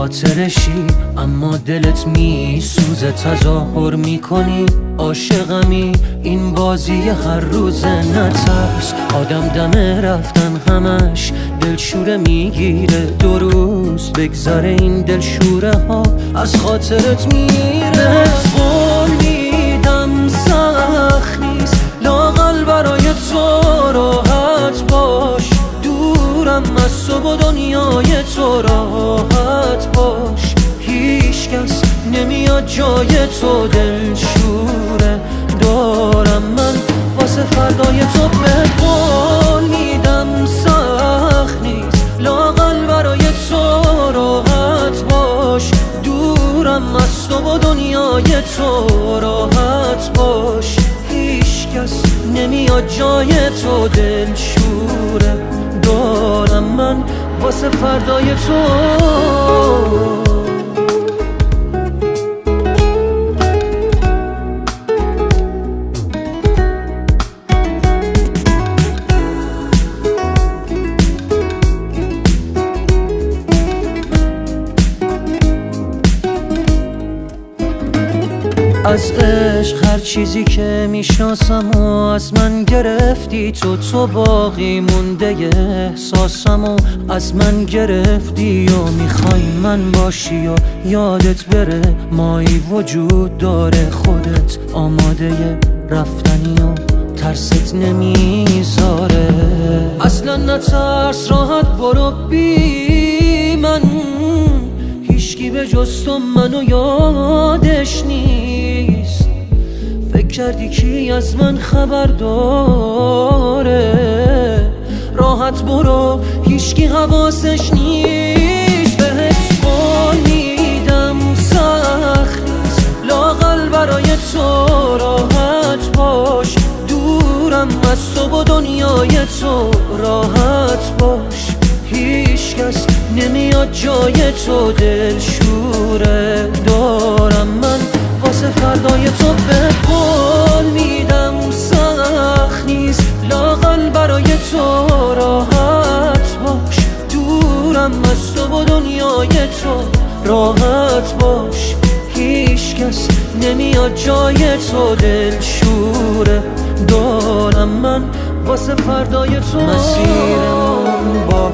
خاطرشی اما دلت میسوزه، تظاهر میکنی عاشقمی. این بازی هر روزه، نترس آدم دم رفتن همش دلشوره میگیره. 2 روز بگذره این دلشوره ها از خاطرت میره. قول میدم سخت نیست لااقل برای تو راحت باش، دورم از تو و دنیای تو راحت باش. هیچ کس نمیاد جای تو، دلشوره دارم من واسه فردای تو. به قول میدم سخت نیست لااقل برای تو راحت باش، دورم از تو و دنیای تو راحت باش. هیچ کس نمیاد جای تو، دلشوره دارم من واسه فردای تو. از عشق هر چیزی که میشناسم و از من گرفتی تو باقی مونده احساسم و از من گرفتی و میخوای من باشی و یادت بره مایی وجود داره. خودت آماده رفتنی و ترست نمیذاره. اصلا نترس راحت برو بی من، هیچکی به جز تو منو یادش نیست. فکر کردی کی از من خبر داره؟ راحت برو هیچکی حواسش نیست. بهت قول میدم سخت نیست لااقل برای تو راحت باش، دورم از تو و دنیای تو راحت باش. هیچ کس نمیاد جای تو، دلشوره دارم من واسه فردای تو. به قول میدم سخت نیست لااقل برای تو راحت باش، دورم از تو و دنیای تو راحت باش. هیچ کس نمیاد جای تو، دلشوره دارم من واسه فردای تو. مسیرمون با